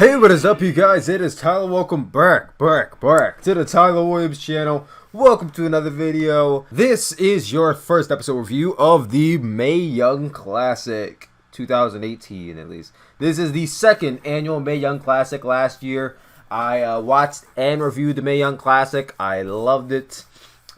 Hey, what is up, you guys? It is Tyler. Welcome back to the Tyler Williams channel. Welcome to another video. This is your first episode review of the Mae Young Classic 2018, at least. This is the second annual Mae Young Classic. Last year, I watched and reviewed the Mae Young Classic. I loved it.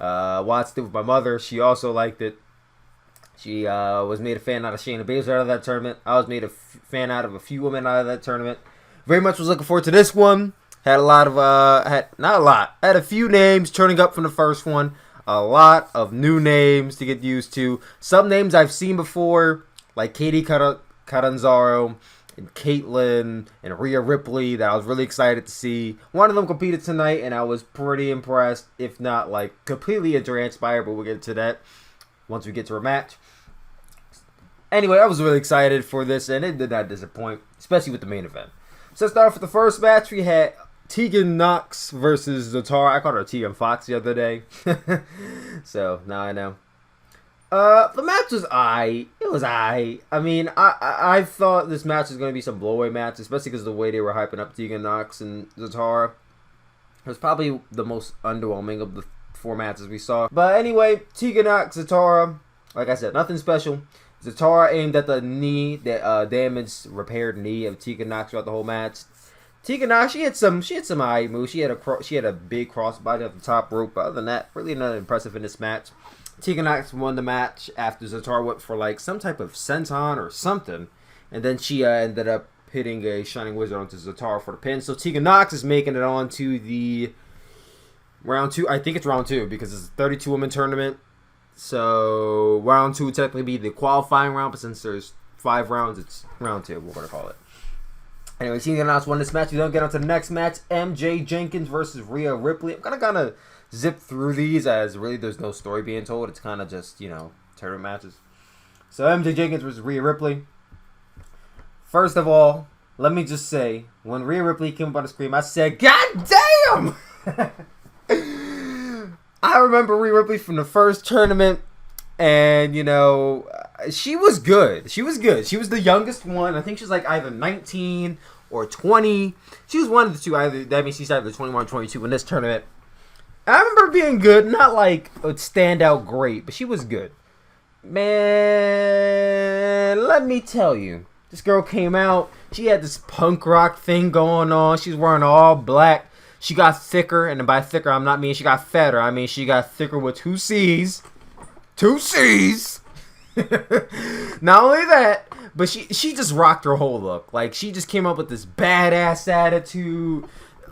Watched it with my mother. She also liked it. She was made a fan out of Shayna Baszler out of that tournament. I was made a fan out of a few women out of that tournament. Very much was looking forward to this one. Had a lot of, had a few names turning up from the first one. A lot of new names to get used to. Some names I've seen before, like Katie Catanzaro and Caitlyn and Rhea Ripley, that I was really excited to see. One of them competed tonight, and I was pretty impressed, if not like completely inspired, but we'll get to that once we get to a match. Anyway, I was really excited for this, and it did not disappoint, especially with the main event. So let's start off with the first match. We had Tegan Nox versus Zatara. I called her Tegan Fox the other day. So, now I know. The match was aight. It was aight. I mean, I thought this match was going to be some blowaway match, especially because of the way they were hyping up Tegan Nox and Zatara. It was probably the most underwhelming of the four matches we saw. But anyway, Tegan Nox, Zatara, like I said, nothing special. Zatara aimed at the knee, that damaged, repaired knee of Tegan Nox throughout the whole match. Tegan Nox, she had some eye moves. She had a big crossbody at the top rope. But other than that, really nothing impressive in this match. Tegan Nox won the match after Zatara went for like some type of senton or something, and then she ended up hitting a Shining Wizard onto Zatara for the pin. So Tegan Nox is making it on to the round 2. I think it's round 2 because it's a 32-woman tournament. So round 2 would technically be the qualifying round, but since there's 5 rounds, it's round 2. We're going to call it. Anyway, Tegan Nox won this match. We don't get on to the next match. MJ Jenkins versus Rhea Ripley. I'm going to kind of zip through these as really there's no story being told. It's kind of just, tournament matches. So MJ Jenkins versus Rhea Ripley. First of all, let me just say, when Rhea Ripley came up on the screen, I said, God damn! I remember Rhea Ripley from the first tournament, and, she was good. She was good. She was the youngest one. I think she was like either 19 or 20. She was one of the two. That means she's either 21 or 22 in this tournament. I remember being good. Not like a standout great, but she was good. Man, let me tell you. This girl came out. She had this punk rock thing going on. She's wearing all black. She got thicker, and by thicker, I'm not meaning she got fatter. I mean she got thicker with 2 C's. 2 C's! Not only that, but she just rocked her whole look. Like, she just came up with this badass attitude.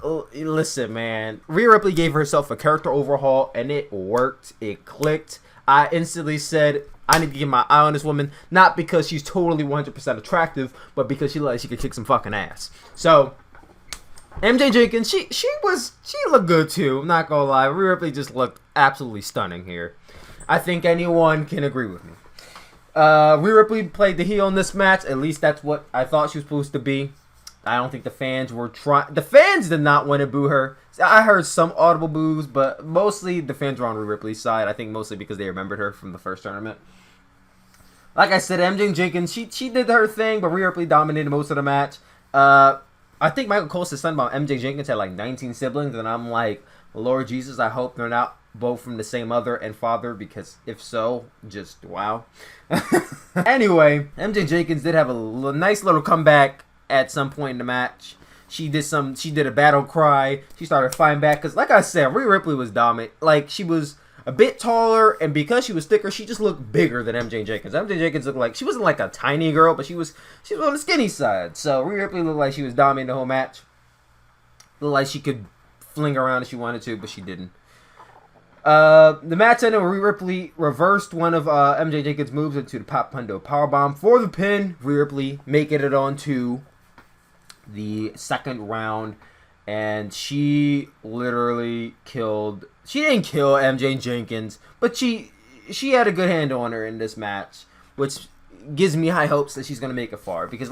Listen, man. Rhea Ripley gave herself a character overhaul, and it worked. It clicked. I instantly said, I need to get my eye on this woman. Not because she's totally 100% attractive, but because she could kick some fucking ass. So MJ Jenkins, she looked good too. I'm not gonna lie, Rhea Ripley just looked absolutely stunning here. I think anyone can agree with me. Rhea Ripley played the heel in this match. At least that's what I thought she was supposed to be. I don't think the fans were trying. The fans did not want to boo her. I heard some audible boos, but mostly the fans were on Rhea Ripley's side. I think mostly because they remembered her from the first tournament. Like I said, MJ Jenkins, she did her thing, but Rhea Ripley dominated most of the match. I think Michael Cole said something about MJ Jenkins had like 19 siblings, and I'm like, Lord Jesus, I hope they're not both from the same mother and father, because if so, just wow. Anyway, MJ Jenkins did have a nice little comeback at some point in the match. She did a battle cry. She started fighting back, because like I said, Rhea Ripley was dominant. Like, she was a bit taller, and because she was thicker, she just looked bigger than MJ Jenkins. MJ Jenkins looked like, she wasn't like a tiny girl, but she was on the skinny side. So Rhea Ripley looked like she was dominating the whole match. Looked like she could fling around if she wanted to, but she didn't. The match ended where Rhea Ripley reversed one of MJ Jenkins' moves into the Pop Pundo Powerbomb for the pin. Rhea Ripley making it on to the second round, and she literally killed. She didn't kill MJ Jenkins, but she had a good handle on her in this match, which gives me high hopes that she's going to make it far. Because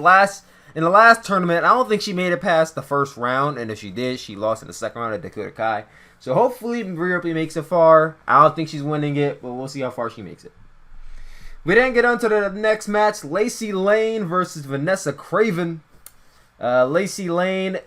in the last tournament, I don't think she made it past the first round, and if she did, she lost in the second round at Dakota Kai. So hopefully Rhea Ripley makes it far. I don't think she's winning it, but we'll see how far she makes it. We then get on to the next match, Lacey Lane versus Vanessa Craven. Lacey Lane,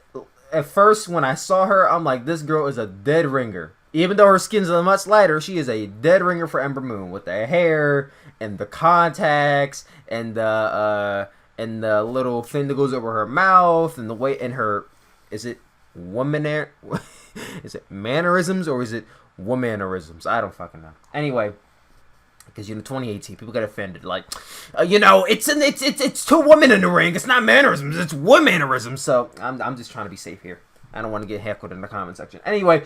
at first when I saw her, I'm like, this girl is a dead ringer. Even though her skin's a much lighter, she is a dead ringer for Ember Moon with the hair and the contacts and the little thing that goes over her mouth and the way in her, is it is it mannerisms or is it womanerisms? I don't fucking know. Anyway, because 2018 people get offended, like, it's two women in the ring. It's not mannerisms, it's womanerisms. So I'm just trying to be safe here. I don't want to get heckled in the comment section. Anyway,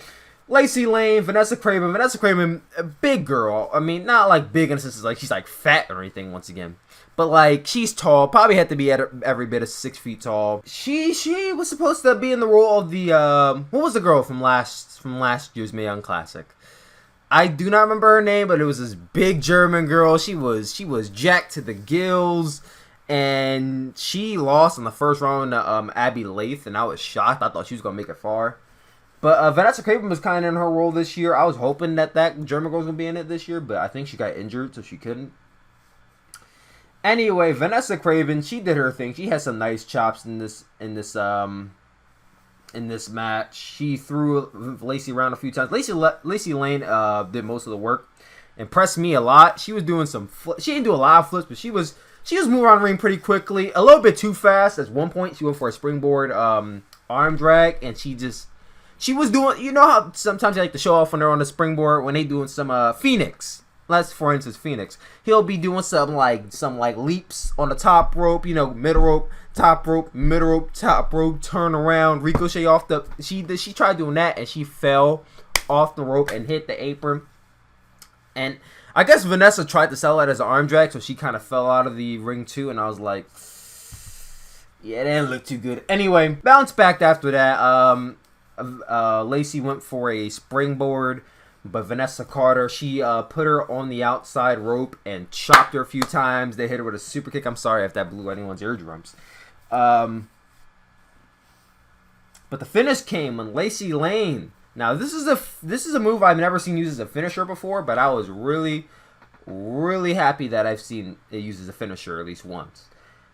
Lacey Lane, Vanessa Craven, a big girl. I mean, not like big in the sense like she's like fat or anything. Once again, but like she's tall. Probably had to be at every bit of 6 feet tall. She was supposed to be in the role of the what was the girl from last year's Mae Young Classic? I do not remember her name, but it was this big German girl. She was jacked to the gills, and she lost in the first round to Abby Lath, and I was shocked. I thought she was gonna make it far. But Vanessa Craven was kind of in her role this year. I was hoping that German girl was going to be in it this year, but I think she got injured, so she couldn't. Anyway, Vanessa Craven, she did her thing. She had some nice chops in this match. She threw Lacey around a few times. Lacey Lane did most of the work. Impressed me a lot. She was doing some she didn't do a lot of flips, but she was moving around the ring pretty quickly. A little bit too fast. At one point, she went for a springboard arm drag, and she was doing, you know how sometimes they like to show off when they're on the springboard when they doing some Phoenix. Let's, for instance, Phoenix. He'll be doing some leaps on the top rope, middle rope, top rope, middle rope, top rope, turn around, ricochet off the. She tried doing that and she fell off the rope and hit the apron. And I guess Vanessa tried to sell that as an arm drag, so she kind of fell out of the ring too. And I was like, yeah, it didn't look too good. Anyway, bounced back after that. Lacey went for a springboard, but Vanessa Carter, she put her on the outside rope and chopped her a few times. They hit her with a super kick. I'm sorry if that blew anyone's eardrums. But the finish came when Lacey Lane. Now this is a move I've never seen used as a finisher before, but I was really, really happy that I've seen it used as a finisher at least once.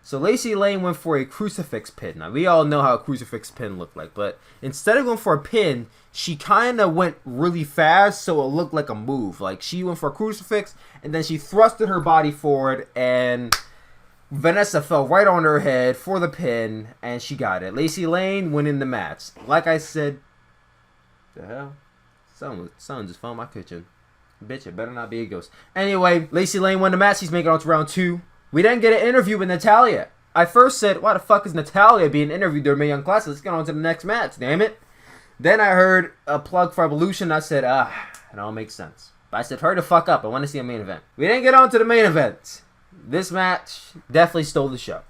So Lacey Lane went for a crucifix pin. Now, we all know how a crucifix pin looked like, but instead of going for a pin, she kind of went really fast, so it looked like a move. Like, she went for a crucifix, and then she thrusted her body forward, and Vanessa fell right on her head for the pin, and she got it. Lacey Lane winning the match. Like I said, the hell? Someone just fell in my kitchen. Bitch, it better not be a ghost. Anyway, Lacey Lane won the match. She's making it on to round 2. We didn't get an interview with Natalya. I first said, why the fuck is Natalya being interviewed during Mae Young Classic? Let's get on to the next match, damn it. Then I heard a plug for Evolution. I said, it all makes sense. But I said, hurry the fuck up. I want to see a main event. We didn't get on to the main event. This match definitely stole the show.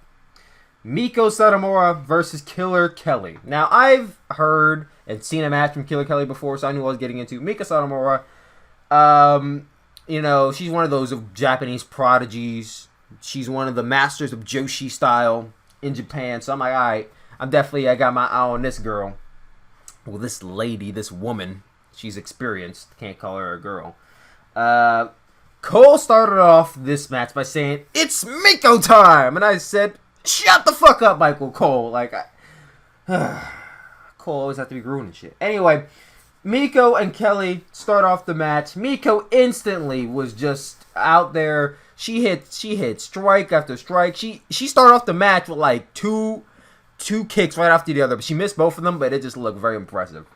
Miko Satomura versus Killer Kelly. Now, I've heard and seen a match from Killer Kelly before, so I knew what I was getting into. Miko Satomura, she's one of those Japanese prodigies. She's one of the masters of Joshi style in Japan. So I'm like, alright, I got my eye on this girl. Well, this lady, this woman, she's experienced. Can't call her a girl. Cole started off this match by saying, it's Miko time! And I said, shut the fuck up, Michael Cole. Like, Cole always have to be ruining shit. Anyway, Miko and Kelly start off the match. Miko instantly was just out there. She hit strike after strike. She started off the match with like two kicks right after the other, but she missed both of them, but it just looked very impressive.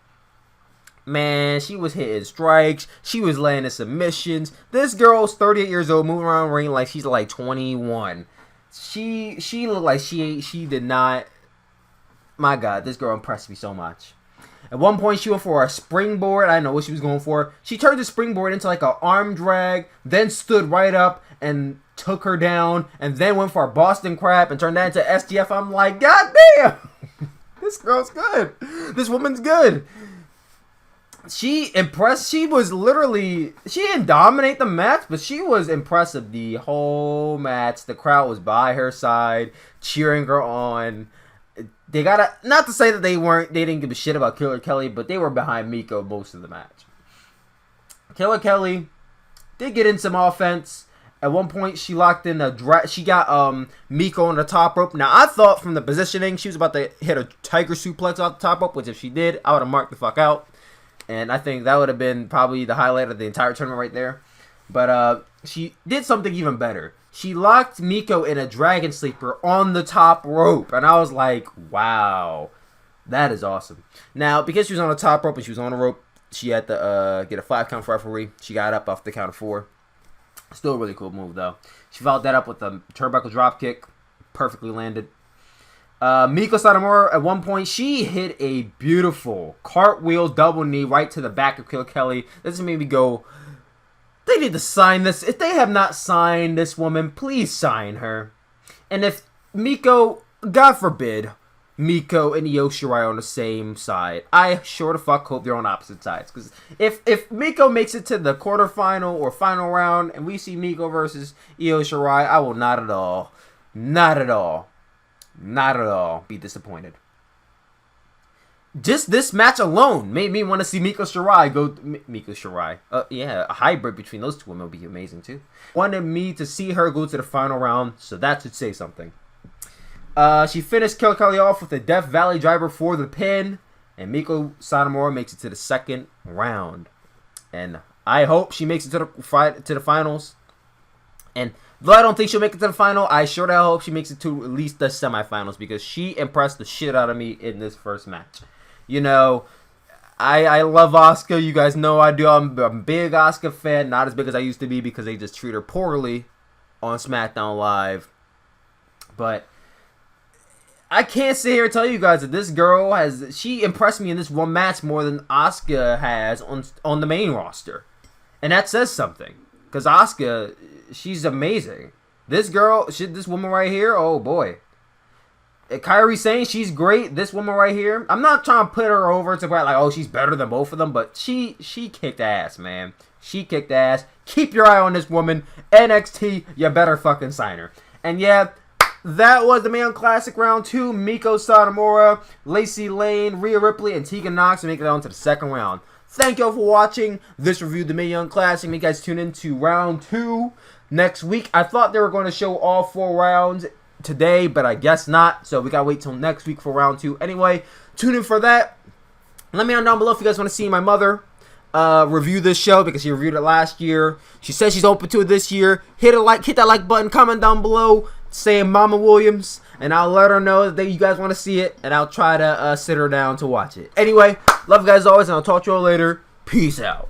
Man, she was hitting strikes. She was landing submissions. This girl's 38 years old, moving around the ring like she's like 21. She looked like she did not. My God, this girl impressed me so much. At one point, she went for a springboard. I didn't know what she was going for. She turned the springboard into like an arm drag, then stood right up and took her down, and then went for a Boston Crab and turned that into STF. I'm like, God damn! This girl's good. This woman's good. She impressed. She didn't dominate the match, but she was impressive the whole match. The crowd was by her side, cheering her on. They not to say that they didn't give a shit about Killer Kelly, but they were behind Miko most of the match. Killer Kelly did get in some offense. At one point, she locked in a she got Miko on the top rope. Now, I thought from the positioning, she was about to hit a tiger suplex off the top rope, which if she did, I would have marked the fuck out. And I think that would have been probably the highlight of the entire tournament right there. But she did something even better. She locked Miko in a dragon sleeper on the top rope. And I was like, wow, that is awesome. Now, because she was on the top rope and she was on the rope, she had to get a 5 count for referee. She got up off the count of 4. Still a really cool move, though. She followed that up with a turnbuckle drop kick. Perfectly landed. Miko Satomura, at one point, she hit a beautiful cartwheel double knee right to the back of Kill Kelly. This made me go, they need to sign this. If they have not signed this woman, please sign her. And if Miko, God forbid, Miko and Io Shirai on the same side, I sure the fuck hope they're on opposite sides. Because if Miko makes it to the quarterfinal or final round and we see Miko versus Io Shirai, I will not at all be disappointed. Just this match alone made me want to see Miko Shirai. Yeah, a hybrid between those two women would be amazing too. Wanted me to see her go to the final round, so that should say something. She finished Kill Kelly off with a Death Valley driver for the pin, and Miko Satomura makes it to the second round. And I hope she makes it to the finals. And though I don't think she'll make it to the final, I sure do hope she makes it to at least the semifinals, because she impressed the shit out of me in this first match. You know, I love Asuka. You guys know I do. I'm a big Asuka fan. Not as big as I used to be because they just treat her poorly on SmackDown Live. But I can't sit here and tell you guys that this girl she impressed me in this one match more than Asuka has on the main roster. And that says something. Because Asuka, she's amazing. This girl, this woman right here, oh boy. Kairi Sane, she's great. This woman right here, I'm not trying to put her over to like, oh, she's better than both of them, but she kicked ass, man. She kicked ass. Keep your eye on this woman. NXT, you better fucking sign her. And yeah, that was the Mae Young Classic Round 2. Miko Satomura, Lacey Lane, Rhea Ripley, and Tegan Nox make it on to the second round. Thank you all for watching this review of the Mae Young Classic. Make you guys tune in to Round 2 next week. I thought they were going to show all 4 rounds today, but I guess not. So we got to wait till next week for Round 2. Anyway, tune in for that. Let me know down below if you guys want to see my mother review this show, because she reviewed it last year. She says she's open to it this year. Hit that like button, comment down below saying Mama Williams, and I'll let her know that you guys want to see it, and I'll try to sit her down to watch it. Anyway, love you guys always, and I'll talk to you all later. Peace out.